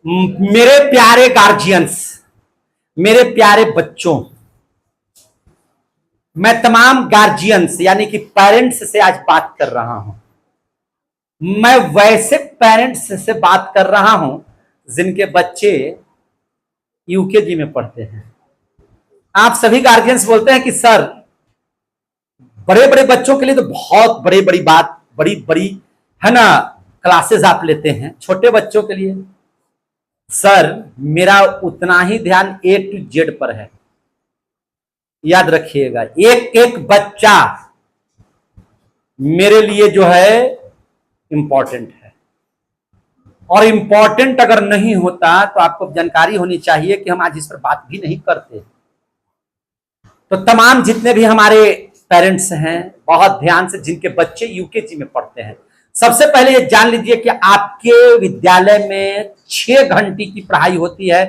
मेरे प्यारे गार्जियंस, मेरे प्यारे बच्चों, मैं तमाम गार्जियंस यानी कि पेरेंट्स से आज बात कर रहा हूं। मैं वैसे पेरेंट्स से बात कर रहा हूं जिनके बच्चे यूकेजी में पढ़ते हैं। आप सभी गार्जियंस बोलते हैं कि सर, बड़े बड़े बच्चों के लिए तो बहुत बड़ी बड़ी बात, बड़ी बड़ी है ना क्लासेस आप लेते हैं। छोटे बच्चों के लिए सर मेरा उतना ही ध्यान A to Z पर है। याद रखिएगा, एक एक बच्चा मेरे लिए जो है इंपॉर्टेंट है, और इंपॉर्टेंट अगर नहीं होता तो आपको जानकारी होनी चाहिए कि हम आज इस पर बात भी नहीं करते। तो तमाम जितने भी हमारे पेरेंट्स हैं, बहुत ध्यान से, जिनके बच्चे यूकेजी में पढ़ते हैं, सबसे पहले ये जान लीजिए कि आपके विद्यालय में 6 घंटे की पढ़ाई होती है।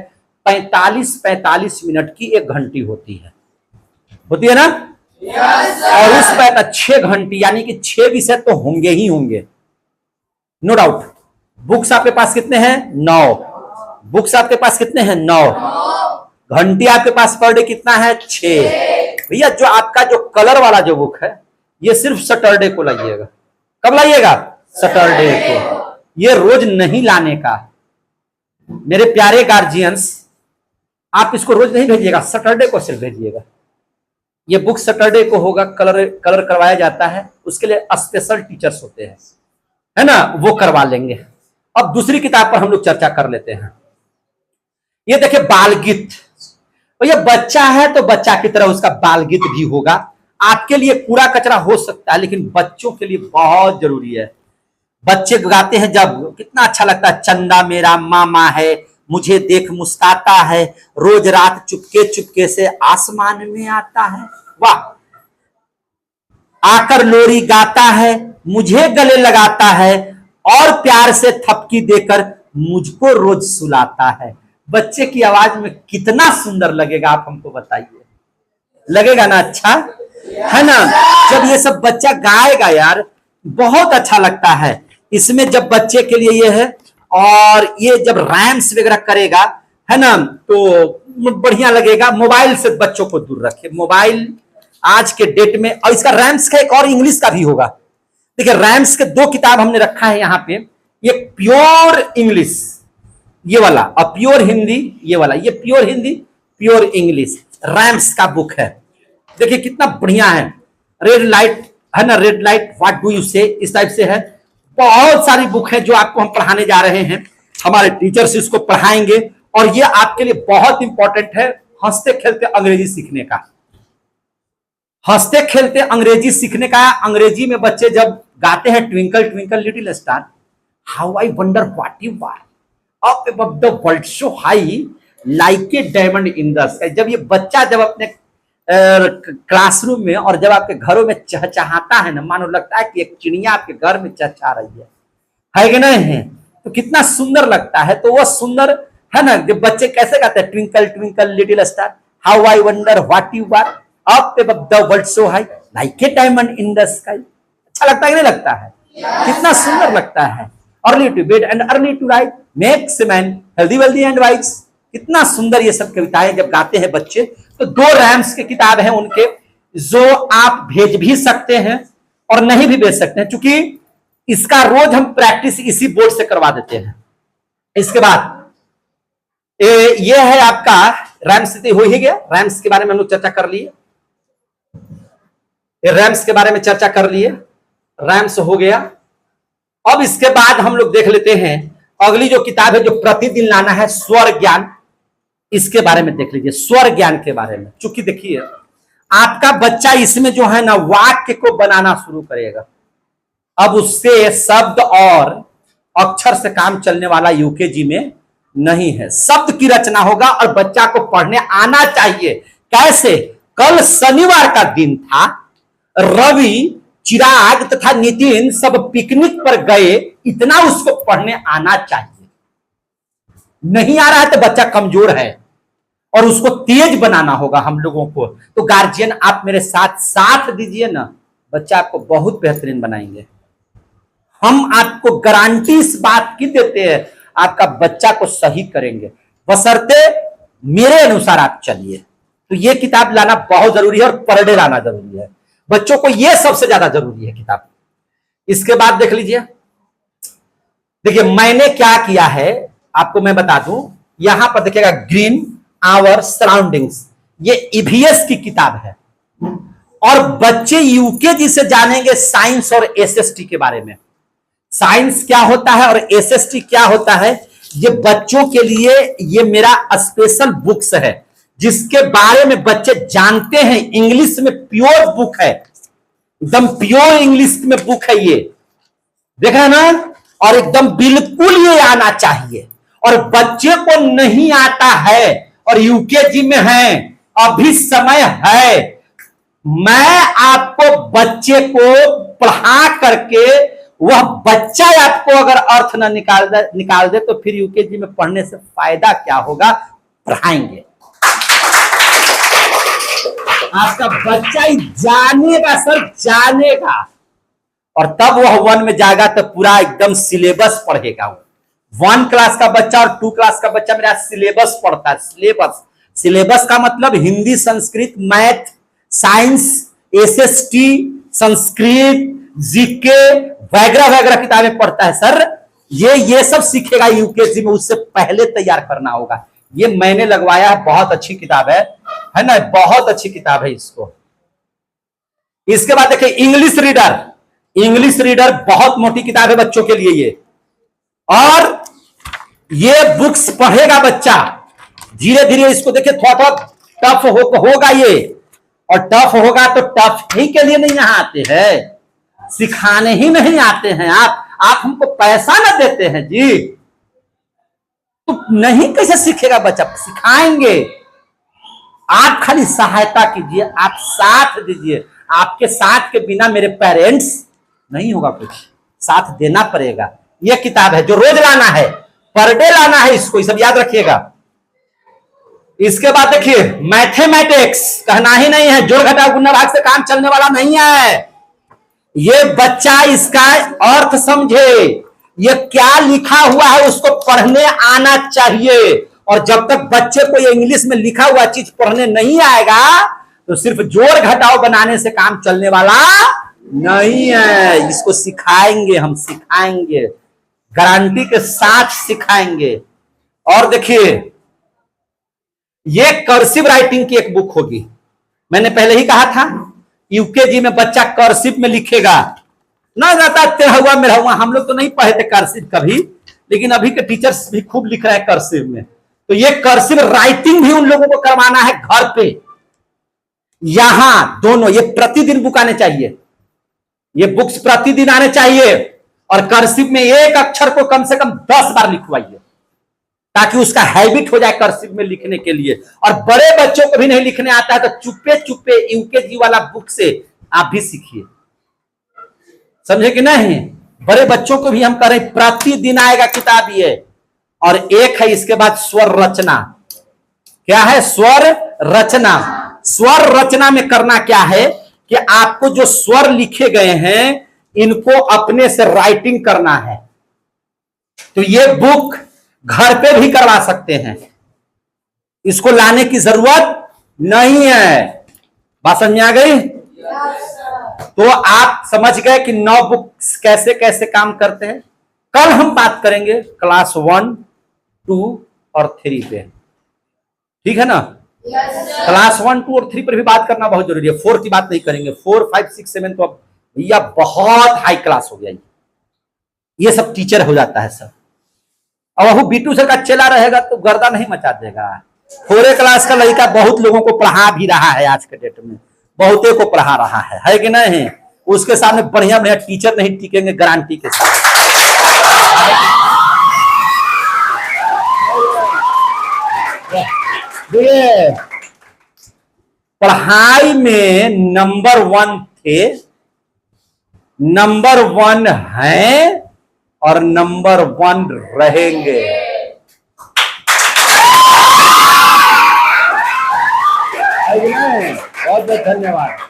45 मिनट की 1 घंटी होती है ना? yes, और उस 6 घंटे यानी कि 6 विषय तो होंगे ही होंगे, नो डाउट। बुक्स आपके पास कितने हैं? 9 बुक्स आपके पास कितने हैं? 9 घंटी आपके पास पर डे कितना है? 6। भैया जो आपका जो कलर वाला जो बुक है, ये सिर्फ सैटरडे को लाइएगा। कब लाइएगा? सैटरडे को। ये रोज नहीं लाने का। मेरे प्यारे गार्जियंस, आप इसको रोज नहीं भेजिएगा, सैटरडे को सिर्फ भेजिएगा। ये बुक सैटरडे को होगा, कलर करवाया जाता है, उसके लिए स्पेशल टीचर्स होते हैं, है ना, वो करवा लेंगे। अब दूसरी किताब पर हम लोग चर्चा कर लेते हैं। ये देखिए बाल गीत। और ये बच्चा है तो बच्चा की तरह उसका बाल गीत भी होगा। आपके लिए कूड़ा कचरा हो सकता है, लेकिन बच्चों के लिए बहुत जरूरी है। बच्चे गाते हैं जब, कितना अच्छा लगता है। चंदा मेरा मामा है, मुझे देख मुस्काता है, रोज रात चुपके चुपके से आसमान में आता है। वाह! आकर लोरी गाता है, मुझे गले लगाता है, और प्यार से थपकी देकर मुझको रोज सुलाता है। बच्चे की आवाज में कितना सुंदर लगेगा, आप हमको बताइए। लगेगा ना? अच्छा है ना? जब ये सब बच्चा गाएगा यार, बहुत अच्छा लगता है। इसमें जब बच्चे के लिए ये है, और ये जब रैम्स वगैरह करेगा, है ना, तो बढ़िया लगेगा। मोबाइल से बच्चों को दूर रखे। मोबाइल आज के डेट में, और इसका रैम्स का एक और इंग्लिश का भी होगा। देखिए रैम्स के 2 किताब हमने रखा है यहाँ पे। ये प्योर इंग्लिश ये वाला, और प्योर हिंदी ये वाला। ये pure Hindi, pure English rhymes का बुक है। देखिए कितना बढ़िया है। रेड लाइट, है ना, red light what do you say, इस टाइप से है। बहुत सारी बुक है जो आपको हम पढ़ाने जा रहे हैं। हमारे टीचर्स इसको पढ़ाएंगे, और ये आपके लिए बहुत इंपॉर्टेंट है हंसते खेलते अंग्रेजी सीखने का। हंसते खेलते अंग्रेजी सीखने का। अंग्रेजी में बच्चे जब गाते हैं twinkle twinkle little star, how I wonder what you are, up above the world so high, like a diamond in the sky. जब ये बच्चा जब अपने क्लासरूम में और जब आपके घरों में चहचहाता है ना, मानो लगता है कि एक चिड़िया आपके घर में चहचहा रही है कि नहीं है? तो कितना सुंदर लगता है। तो वो सुंदर है ना, जब बच्चे कैसे गाते हैं twinkle twinkle little star, how I wonder what you are, up above the world so high, like a diamond in the sky. अच्छा लगता है कि नहीं लगता है? कितना सुंदर लगता है। Early to bed and early to rise makes man healthy wealthy and wise. कितना सुंदर ये सब कविताएं जब गाते हैं बच्चे। तो 2 रैम्स की किताब है उनके, जो आप भेज भी सकते हैं और नहीं भी भेज सकते हैं, क्योंकि इसका रोज हम प्रैक्टिस इसी बोर्ड से करवा देते हैं। इसके बाद ये है आपका रैम्स हो ही गया। रैम्स के बारे में हम लोग चर्चा कर लिए। रैम्स के बारे में चर्चा कर लिए, रैम्स हो गया। अब इसके बाद हम लोग देख लेते हैं अगली जो किताब है, जो प्रतिदिन लाना है, स्वर ज्ञान। इसके बारे में देख लीजिए, स्वर ज्ञान के बारे में। चूंकि देखिए आपका बच्चा इसमें जो है ना वाक्य को बनाना शुरू करेगा। अब उससे शब्द और अक्षर से काम चलने वाला यूकेजी में नहीं है। शब्द की रचना होगा और बच्चा को पढ़ने आना चाहिए। कैसे? कल शनिवार का दिन था, रवि, चिराग तथा नितिन सब पिकनिक पर गए, इतना उसको पढ़ने आना चाहिए। नहीं आ रहा है तो बच्चा कमजोर है, और उसको तेज बनाना होगा हम लोगों को। तो गार्जियन आप मेरे साथ साथ दीजिए ना, बच्चा आपको बहुत बेहतरीन बनाएंगे। हम आपको गारंटी इस बात की देते हैं। आपका बच्चा को सही करेंगे, बशर्ते मेरे अनुसार आप चलिए। तो ये किताब लाना बहुत जरूरी है और पर डे लाना जरूरी है बच्चों को, ये सबसे ज्यादा जरूरी है किताब। इसके बाद देख लीजिए, देखिए मैंने क्या किया है आपको मैं बता दूं, यहां पर देखिएगा ग्रीन आवर सराउंडिंग्स, ये ईवीएस की किताब है और बच्चे यूकेजी से जानेंगे साइंस और एसएसटी के बारे में। साइंस क्या होता है और एसएसटी क्या होता है, ये बच्चों के लिए ये मेरा स्पेशल बुक्स है जिसके बारे में बच्चे जानते हैं। इंग्लिश में प्योर बुक है, एकदम प्योर इंग्लिश में बुक है ये, देखा ना, और एकदम बिल्कुल ये आना चाहिए। और बच्चे को नहीं आता है और यूकेजी में है, अभी समय है, मैं आपको बच्चे को पढ़ा करके वह बच्चा आपको अगर अर्थ ना निकाल दे तो फिर यूकेजी में पढ़ने से फायदा क्या होगा, पढ़ाएंगे आपका बच्चा ही जानेगा सर, जानेगा, और तब वह 1 में जाएगा तो पूरा एकदम सिलेबस पढ़ेगा। 1 क्लास का बच्चा और 2 क्लास का बच्चा मेरा सिलेबस पढ़ता है। सिलेबस का मतलब Hindi, Sanskrit, math, science, SST, Sanskrit, GK वगैरह वगैरह किताबें पढ़ता है सर। ये सब सीखेगा यूकेजी में, उससे पहले तैयार करना होगा। ये मैंने लगवाया है, बहुत अच्छी किताब है ना, बहुत अच्छी किताब है इसको। इसके बाद देखिए इंग्लिश रीडर बहुत मोटी किताब है बच्चों के लिए ये, और ये बुक्स पढ़ेगा बच्चा धीरे धीरे। इसको देखिए थोड़ा टफ होगा ये, और टफ होगा तो टफ ही के लिए नहीं यहाँ आते हैं, सिखाने ही नहीं आते हैं। आप हमको पैसा ना देते हैं जी, तो नहीं कैसे सीखेगा बच्चा, सिखाएंगे। आप खाली सहायता कीजिए, आप साथ दीजिए। आपके साथ के बिना मेरे पेरेंट्स नहीं होगा, कुछ साथ देना पड़ेगा। यह किताब है जो रोज लाना है, पर डे लाना है इसको, ये सब याद रखिएगा। इसके बाद देखिए मैथमेटिक्स, कहना ही नहीं है, जोड़ घटाव गुणा भाग से काम चलने वाला नहीं है। ये बच्चा इसका अर्थ समझे, ये क्या लिखा हुआ है उसको पढ़ने आना चाहिए। और जब तक बच्चे को ये इंग्लिश में लिखा हुआ चीज पढ़ने नहीं आएगा तो सिर्फ जोड़ घटाव बनाने से काम चलने वाला नहीं है। इसको सिखाएंगे, हम सिखाएंगे, गारंटी के साथ सिखाएंगे। और देखिए ये कर्सिव राइटिंग की एक बुक होगी, मैंने पहले ही कहा था यूकेजी में बच्चा कर्सिव में लिखेगा ना, जाता तेरहुआ मेरहुआ। हम लोग तो नहीं पढ़े थे कर्सिव कभी, लेकिन अभी के टीचर्स भी खूब लिख रहे हैं कर्सिव में। तो ये कर्सिव राइटिंग भी उन लोगों को करवाना है घर पे, यहां दोनों। ये प्रतिदिन बुक आने चाहिए, ये बुक्स प्रतिदिन आने चाहिए। और कर्सिव में एक अक्षर को कम से कम 10 बार लिखवाइए ताकि उसका हैबिट हो जाए कर्सिव में लिखने के लिए। और बड़े बच्चों को भी नहीं लिखने आता है तो चुप्पे चुप्पे यूकेजी वाला बुक से आप भी सीखिए, समझे कि नहीं। बड़े बच्चों को भी हम करें, प्रतिदिन आएगा किताब ये। और एक है इसके बाद स्वर रचना। क्या है? स्वर रचना। स्वर रचना में करना क्या है कि आपको जो स्वर लिखे गए हैं इनको अपने से राइटिंग करना है। तो ये बुक घर पे भी करवा सकते हैं, इसको लाने की जरूरत नहीं है। बात समझ में आ गई? तो आप समझ गए कि 9 बुक्स कैसे कैसे काम करते हैं। कल हम बात करेंगे क्लास 1, 2 और 3 पे, ठीक है ना? क्लास 1, 2 और 3 पर भी बात करना बहुत जरूरी है। 4 की बात नहीं करेंगे। 4, 5, 6, 7 तो अब भैया बहुत हाई क्लास हो गया, ये सब टीचर हो जाता है सब। अब वो B2 सर का चला रहेगा तो गर्दा नहीं मचा देगा। 4 क्लास का लड़का बहुत लोगों को पढ़ा भी रहा है, आज के डेट में बहुते को पढ़ा रहा है कि नहीं? उसके सामने बढ़िया बढ़िया टीचर नहीं टिकेंगे गारंटी के साथ। पढ़ाई में नंबर 1 थे, नंबर 1 हैं और नंबर 1 रहेंगे। बहुत बहुत धन्यवाद।